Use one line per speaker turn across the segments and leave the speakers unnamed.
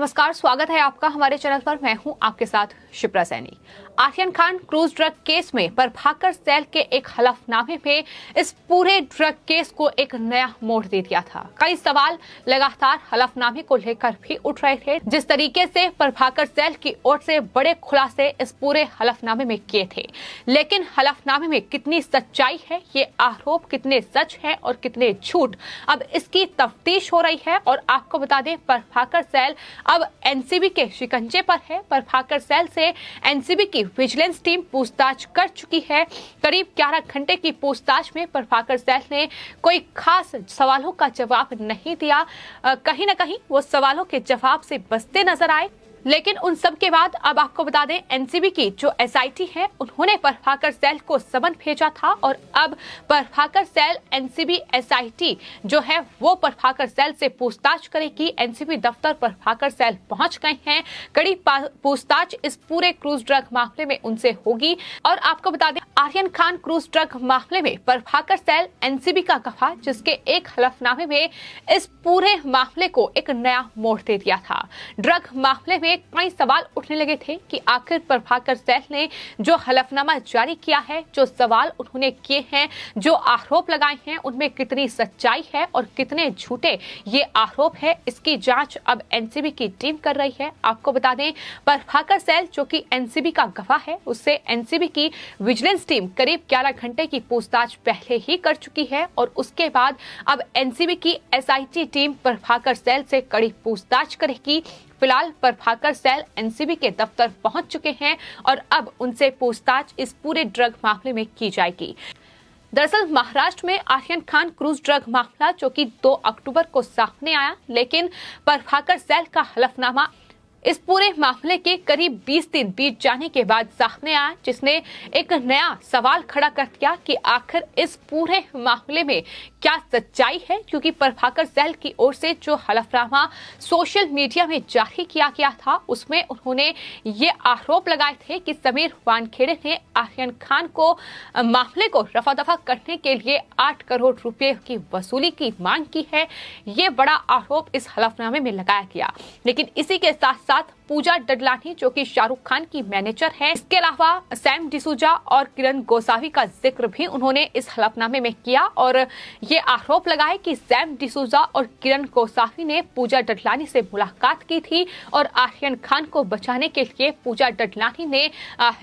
नमस्कार, स्वागत है आपका हमारे चैनल पर। मैं हूं आपके साथ Shipra Saini. Aryan Khan cruise drug case में प्रभाकर सैल के एक हलफनामे में इस पूरे ड्रग केस को एक नया मोड़ दे दिया था। कई सवाल लगातार हलफनामे को लेकर भी उठ रहे थे। जिस तरीके से प्रभाकर सैल की ओर से बड़े खुलासे इस पूरे हलफनामे में किए थे, लेकिन हलफनामे में कितनी सच्चाई है, ये आरोप कितने सच है और कितने झूठ, अब इसकी तफ्तीश हो रही है। और आपको बता दें, प्रभाकर सैल अब एनसीबी के शिकंजे पर है। प्रभाकर सैल से एनसीबी की विजिलेंस टीम पूछताछ कर चुकी है। करीब 11 घंटे की पूछताछ में प्रभाकर सैल ने कोई खास सवालों का जवाब नहीं दिया। कहीं ना कहीं वो सवालों के जवाब से बचते नजर आए। लेकिन उन सब के बाद अब आपको बता दें, एनसीबी की जो एसआईटी है, उन्होंने प्रभाकर सैल को समन भेजा था और अब प्रभाकर सैल एनसीबी एसआईटी जो है वो प्रभाकर सैल से पूछताछ करेगी। एनसीबी दफ्तर प्रभाकर सैल पहुंच गए हैं। कड़ी पूछताछ इस पूरे क्रूज ड्रग मामले में उनसे होगी। और आपको बता दें, आर्यन खान क्रूज ड्रग मामले में प्रभाकर सैल एनसीबी का गवाह, जिसके एक हलफनामे में इस पूरे मामले को एक नया मोड़ दे दिया था। ड्रग मामले में कई सवाल उठने लगे थे कि आखिर प्रभाकर सैल ने जो हलफनामा जारी किया है, जो सवाल उन्होंने किए हैं, जो आरोप लगाए हैं, उनमें कितनी सच्चाई है और कितने झूठे ये आरोप है, इसकी जांच अब एनसीबी की टीम कर रही है। आपको बता दें, प्रभाकर सैल जो कि एनसीबी का गवाह है, उससे एनसीबी की विजिलेंस टीम करीब 11 घंटे की पूछताछ पहले ही कर चुकी है और उसके बाद अब एनसीबी की एसआईटी टीम प्रभाकर सैल से कड़ी पूछताछ करेगी। फिलहाल प्रभाकर सैल एनसीबी के दफ्तर पहुंच चुके हैं और अब उनसे पूछताछ इस पूरे ड्रग मामले में की जाएगी। दरअसल महाराष्ट्र में आर्यन खान क्रूज ड्रग मामला जो कि 2 अक्टूबर को सामने आया, लेकिन प्रभाकर सैल का हलफनामा इस पूरे मामले के करीब 20 दिन बीत जाने के बाद सामने आया, जिसने एक नया सवाल खड़ा कर दिया कि आखिर इस पूरे मामले में क्या सच्चाई है। क्योंकि प्रभाकर सैल की ओर से जो हलफनामा सोशल मीडिया में जारी किया गया था, उसमें उन्होंने ये आरोप लगाए थे कि समीर वानखेड़े ने आर्यन खान को मामले को रफा दफा करने के लिए 8 करोड़ रुपए की वसूली की मांग की है। ये बड़ा आरोप इस हलफनामे में लगाया गया। लेकिन इसी के साथ पूजा डडलानी जो कि शाहरुख खान की मैनेजर है, इसके अलावा सैम डिसूजा और किरण गोसावी का जिक्र भी उन्होंने इस हलफनामे में किया और ये आरोप लगाए कि सैम डिसूजा और किरण गोसावी ने पूजा डडलानी से मुलाकात की थी और आर्यन खान को बचाने के लिए पूजा डडलानी ने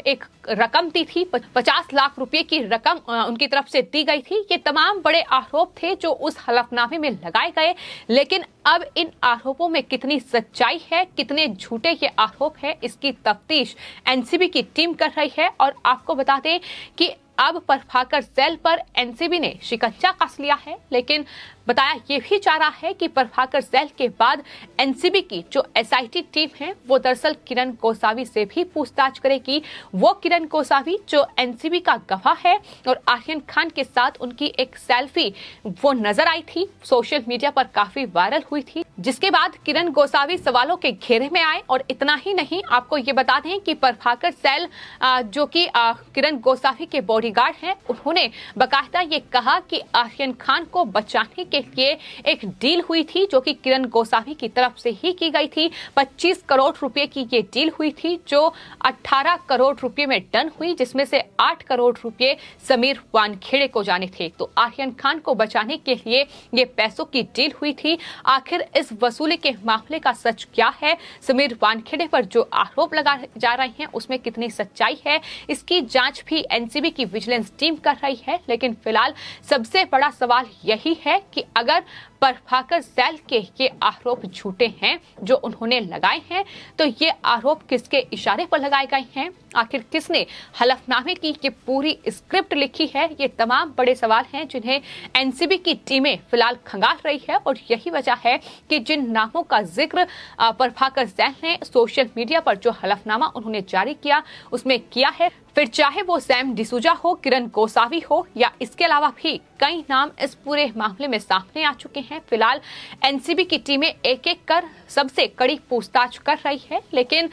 एक रकम दी थी, 50 लाख रुपए की रकम उनकी तरफ से दी गई थी। ये तमाम बड़े आरोप थे जो उस हलफनामे में लगाए गए। लेकिन अब इन आरोपों में कितनी सच्चाई है, कितने झूठे ये आरोप है, इसकी तफ्तीश एनसीबी की टीम कर रही है। और आपको बता दें कि अब प्रभाकर सैल पर एनसीबी ने शिकंजा कस लिया है, लेकिन बताया ये भी जा रहा है कि प्रभाकर सैल के बाद एनसीबी की जो एसआईटी टीम है, वो दरअसल किरण गोसावी से भी पूछताछ करेगी। वो किरण गोसावी जो एनसीबी का गवाह है और आर्यन खान के साथ उनकी एक सेल्फी वो नजर आई थी, सोशल मीडिया पर काफी वायरल हुई थी, जिसके बाद किरण गोसावी सवालों के घेरे में आए। और इतना ही नहीं, आपको ये बता दें कि प्रभाकर सैल जो कि किरण गोसावी के बॉडीगार्ड हैं, उन्होंने बाकायदा ये कहा कि आर्यन खान को बचाने के लिए एक डील हुई थी जो कि किरण गोसावी की तरफ से ही की गई थी। 25 करोड़ रुपए की ये डील हुई थी जो 18 करोड़ रुपए में डन हुई, जिसमें से 8 करोड़ रुपए समीर वानखेड़े को जाने थे। तो आर्यन खान को बचाने के लिए ये पैसों की डील हुई थी। आखिर इस वसूली के मामले का सच क्या है, समीर वानखेड़े पर जो आरोप लगाए जा रहे हैं उसमें कितनी सच्चाई है, इसकी जांच भी एनसीबी की विजिलेंस टीम कर रही है। लेकिन फिलहाल सबसे बड़ा सवाल यही है कि अगर प्रभाकर सैल के ये आरोप झूठे हैं जो उन्होंने लगाए हैं, तो ये आरोप किसके इशारे पर लगाए गए हैं, आखिर किसने हलफनामे की ये पूरी स्क्रिप्ट लिखी है, ये तमाम बड़े सवाल हैं जिन्हें एनसीबी की टीमें फिलहाल खंगाल रही है। और यही वजह है कि जिन नामों का जिक्र प्रभाकर सैल ने सोशल मीडिया पर जो हलफनामा उन्होंने जारी किया उसमें किया है, फिर चाहे वो सैम डिसूजा हो, किरण गोसावी हो या इसके अलावा भी कई नाम इस पूरे मामले में सामने आ चुके हैं। फिलहाल एनसीबी की टीमें एक एक कर सबसे कड़ी पूछताछ कर रही है। लेकिन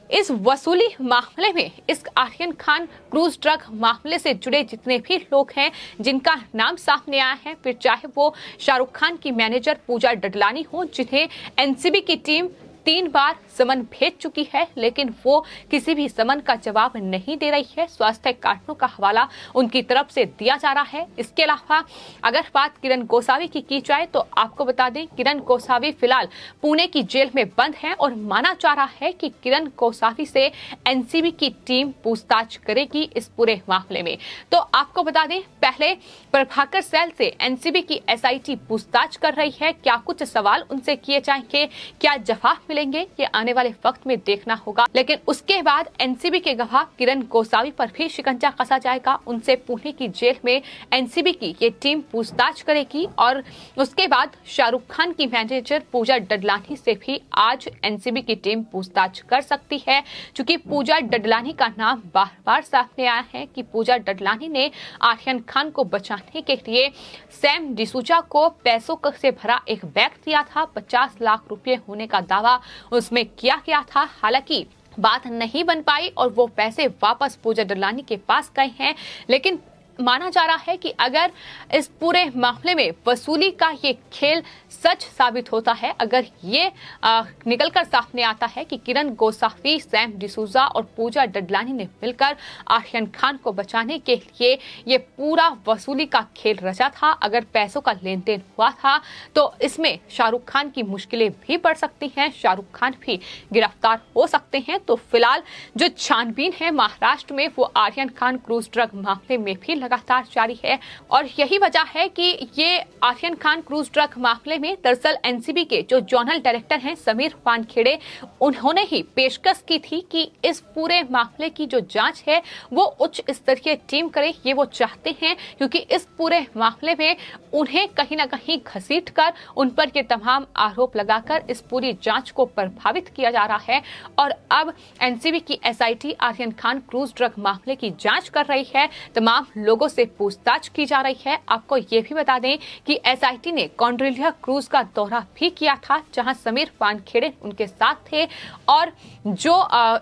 इस वसूली मामले में, इस आर्यन खान क्रूज ड्रग मामले से जुड़े जितने भी लोग हैं जिनका नाम सामने आया है, फिर चाहे वो शाहरुख खान की मैनेजर पूजा डडलानी हो, जिन्हें एनसीबी की टीम 3 बार समन भेज चुकी है, लेकिन वो किसी भी समन का जवाब नहीं दे रही है। स्वास्थ्य कारणों का हवाला उनकी तरफ से दिया जा रहा है। इसके अलावा अगर बात किरण गोसावी की जाए तो आपको बता दें, किरण गोसावी फिलहाल पुणे की जेल में बंद है और माना जा रहा है कि किरण गोसावी से एनसीबी की टीम पूछताछ करेगी इस पूरे मामले में। तो आपको बता दें, पहले प्रभाकर सैल से एनसीबी की एसआईटी पूछताछ कर रही है। क्या कुछ सवाल उनसे किए जाएंगे, क्या जवाब मिलेंगे, ये आने वाले वक्त में देखना होगा। लेकिन उसके बाद एनसीबी के गवाह किरण गोसावी पर भी शिकंजा कसा जाएगा। उनसे पुणे की जेल में एनसीबी की ये टीम पूछताछ करेगी और उसके बाद शाहरुख खान की मैनेजर पूजा डडलानी से भी आज एनसीबी की टीम पूछताछ कर सकती है, क्योंकि पूजा डडलानी का नाम बार बार सामने आया है कि पूजा डडलानी ने आर्यन खान को बचाने के लिए सैम डिसूजा को पैसों से भरा एक बैग दिया था। 50 लाख रुपए होने का दावा उसमें किया गया था। हालांकि बात नहीं बन पाई और वो पैसे वापस पूजा डडलानी के पास गए हैं। लेकिन माना जा रहा है कि अगर इस पूरे मामले में वसूली का ये खेल सच साबित होता है, अगर ये निकलकर सामने आता है कि किरण गोसावी, सैम डिसूजा और पूजा डडलानी ने मिलकर आर्यन खान को बचाने के लिए ये पूरा वसूली का खेल रचा था, अगर पैसों का लेन देन हुआ था, तो इसमें शाहरुख खान की मुश्किलें भी बढ़ सकती हैं, शाहरुख खान भी गिरफ्तार हो सकते हैं। तो फिलहाल जो छानबीन है महाराष्ट्र में, वो आर्यन खान क्रूज ड्रग मामले में भी लगातार जारी है और यही वजह है कि ये आर्यन खान क्रूज ड्रग मामले में दरअसल एनसीबी के जो जोनल डायरेक्टर हैं समीर वानखेड़े, उन्होंने ही पेशकश की थी कि इस पूरे मामले की जो जांच है वो उच्च स्तरीय टीम करे। ये वो चाहते हैं क्योंकि इस पूरे मामले में उन्हें कहीं ना कहीं घसीटकर उन पर ये तमाम आरोप लगाकर इस पूरी जांच को प्रभावित किया जा रहा है। और अब एनसीबी की SIT Aryan Khan cruise drug मामले की जांच कर रही है, तमाम लोगों से पूछताछ की जा रही है। आपको ये भी बता दें कि एसआईटी ने कॉन्ड्रेलिया क्रूज का दौरा भी किया था, जहां समीर वानखेड़े उनके साथ थे और जो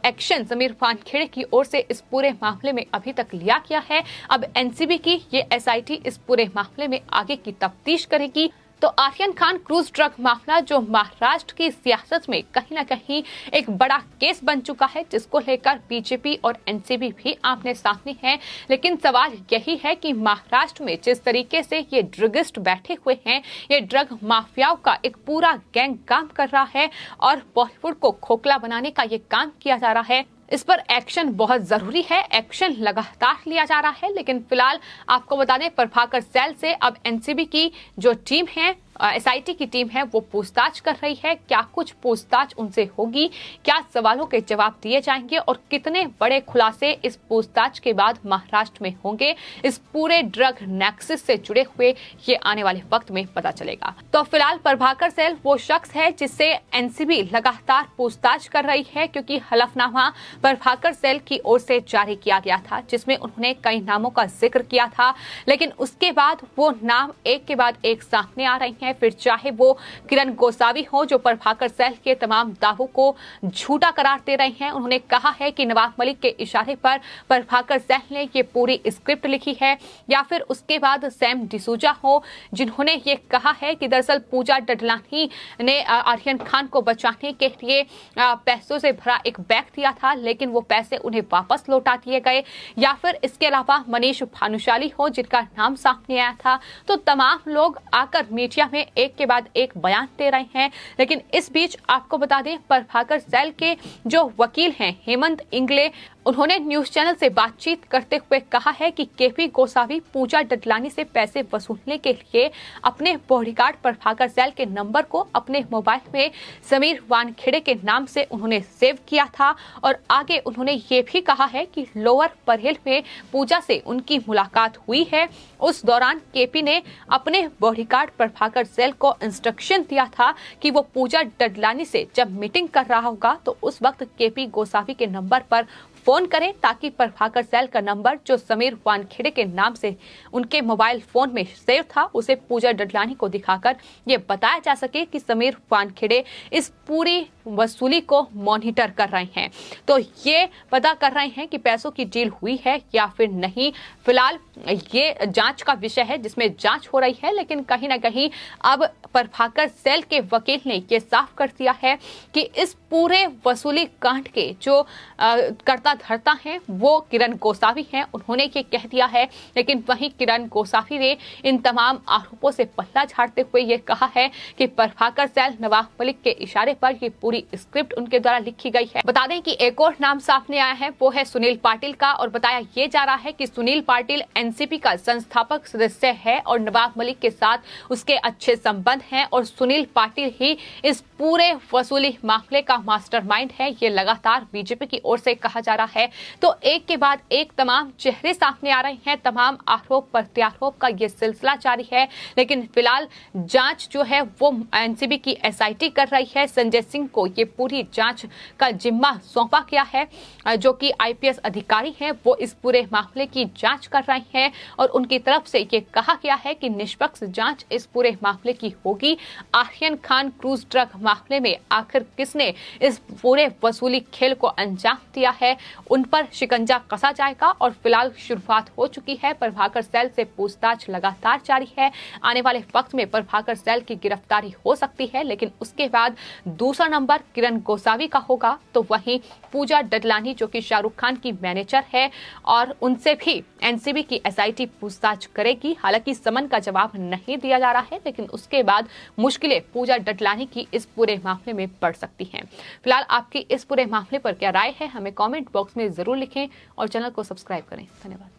एक्शन समीर वानखेड़े की ओर से इस पूरे मामले में अभी तक लिया गया है, अब एनसीबी की ये एसआईटी इस पूरे मामले में आगे की तफ्तीश करेगी। तो आर्यन खान क्रूज ड्रग मामला जो महाराष्ट्र की सियासत में कहीं ना कहीं एक बड़ा केस बन चुका है, जिसको लेकर बीजेपी और एनसीबी भी आमने सामने हैं। लेकिन सवाल यही है कि महाराष्ट्र में जिस तरीके से ये ड्रगिस्ट बैठे हुए हैं, ये ड्रग माफियाओं का एक पूरा गैंग काम कर रहा है और बॉलीवुड को खोखला बनाने का ये काम किया जा रहा है, इस पर एक्शन बहुत जरूरी है। एक्शन लगातार लिया जा रहा है। लेकिन फिलहाल आपको बता दें, प्रभाकर सैल से अब एनसीबी की जो टीम है, एसआईटी की टीम है, वो पूछताछ कर रही है। क्या कुछ पूछताछ उनसे होगी, क्या सवालों के जवाब दिए जाएंगे और कितने बड़े खुलासे इस पूछताछ के बाद महाराष्ट्र में होंगे, इस पूरे ड्रग नेक्सस से जुड़े हुए, ये आने वाले वक्त में पता चलेगा। तो फिलहाल प्रभाकर सैल वो शख्स है जिससे एनसीबी लगातार पूछताछ कर रही है, क्योंकि हलफनामा प्रभाकर सैल की ओर से जारी किया गया था, जिसमें उन्होंने कई नामों का जिक्र किया था। लेकिन उसके बाद वो नाम एक के बाद एक सामने आ रहे हैं, फिर चाहे वो किरण गोसावी हो जो प्रभाकर सैल के तमाम दावों को झूठा करार दे रहे हैं। उन्होंने कहा है कि नवाब मलिक के इशारे पर प्रभाकर सैल ने ये पूरी स्क्रिप्ट लिखी है, या फिर उसके बाद सैम डिसूजा हो जिन्होंने ये कहा है कि दरअसल पूजा डडलानी ने आर्यन खान को बचाने के लिए पैसों से भरा एक बैग दिया था, लेकिन वो पैसे उन्हें वापस लौटा दिए गए, या फिर इसके अलावा मनीष भानुशाली हो जिनका नाम सामने आया था। तो तमाम लोग आकर मीडिया में एक के बाद एक बयान दे रहे हैं। लेकिन इस बीच आपको बता दें, प्रभाकर सैल के जो वकील हैं हेमंत इंगले, उन्होंने न्यूज चैनल से बातचीत करते हुए कहा है कि केपी गोसावी पूजा डडलानी से पैसे वसूलने के लिए अपने बॉडीगार्ड प्रभाकर सैल के नंबर को अपने मोबाइल में समीर वानखेड़े के नाम से उन्होंने सेव किया था। और आगे उन्होंने ये भी कहा है कि लोअर परहेल में पूजा से उनकी मुलाकात हुई है। उस दौरान केपी ने अपने बॉडीगार्ड प्रभाकर सैल को इंस्ट्रक्शन दिया था कि वो पूजा डडलानी से जब मीटिंग कर रहा होगा तो उस वक्त केपी गोसावी के नंबर पर फोन करें, ताकि प्रभाकर सैल का नंबर जो समीर वानखेड़े के नाम से उनके मोबाइल फोन में सेव था, उसे पूजा डडलानी को दिखाकर ये बताया जा सके कि समीर वानखेड़े इस पूरी वसूली को मॉनिटर कर रहे हैं। तो ये पता कर रहे हैं कि पैसों की डील हुई है या फिर नहीं। फिलहाल ये जांच का विषय है जिसमें जांच हो रही है, लेकिन कहीं ना कहीं अब प्रभाकर सेल के वकील ने यह साफ कर दिया है कि इस पूरे वसूली कांड के जो कर्ता धर्ता हैं वो किरण गोसावी हैं। उन्होंने ये कह दिया है, लेकिन वहीं किरण गोसावी ने इन तमाम आरोपों से पल्ला झाड़ते हुए ये कहा है कि प्रभाकर सेल नवाब मलिक के इशारे पर ये पूरी स्क्रिप्ट उनके द्वारा लिखी गई है। बता दें कि एक और नाम सामने आया है, वो है सुनील पाटिल का, और बताया ये जा रहा है कि सुनील पाटिल एनसीपी का संस्थापक सदस्य है और नवाब मलिक के साथ उसके अच्छे संबंध हैं और सुनील पाटिल ही इस पूरे वसूली मामले का मास्टरमाइंड है। ये लगातार बीजेपी की ओर से कहा जा रहा है। तो एक के बाद एक तमाम चेहरे सामने आ रहे हैं, तमाम आरोप प्रत्यारोप का ये सिलसिला जारी है। लेकिन फिलहाल जांच जो है वो एनसीबी की एसआईटी कर रही है। संजय सिंह को ये पूरी जांच का जिम्मा सौंपा गया है, जो कि आईपीएस अधिकारी हैं, वो इस पूरे मामले की जांच कर रहे हैं और उनकी तरफ से ये कहा गया है कि निष्पक्ष जांच इस पूरे मामले की होगी। आर्यन खान क्रूज ड्रग मामले में आखिर किसने इस पूरे वसूली खेल को अंजाम दिया है, उन पर शिकंजा कसा जाएगा। और फिलहाल शुरुआत हो चुकी है, प्रभाकर सेल से पूछताछ लगातार जारी है। आने वाले वक्त में प्रभाकर सेल की गिरफ्तारी हो सकती है, लेकिन उसके बाद दूसरा नंबर किरण गोसावी का होगा। तो वहीं पूजा डडलानी जो कि शाहरुख खान की मैनेजर है, और उनसे भी एनसीबी की एसआईटी पूछताछ करेगी। हालांकि समन का जवाब नहीं दिया जा रहा है, लेकिन उसके बाद मुश्किलें पूजा डडलानी की इस पूरे मामले में बढ़ सकती हैं। फिलहाल आपकी इस पूरे मामले पर क्या राय है, हमें कमेंट बॉक्स में जरूर लिखें और चैनल को सब्सक्राइब करें। धन्यवाद।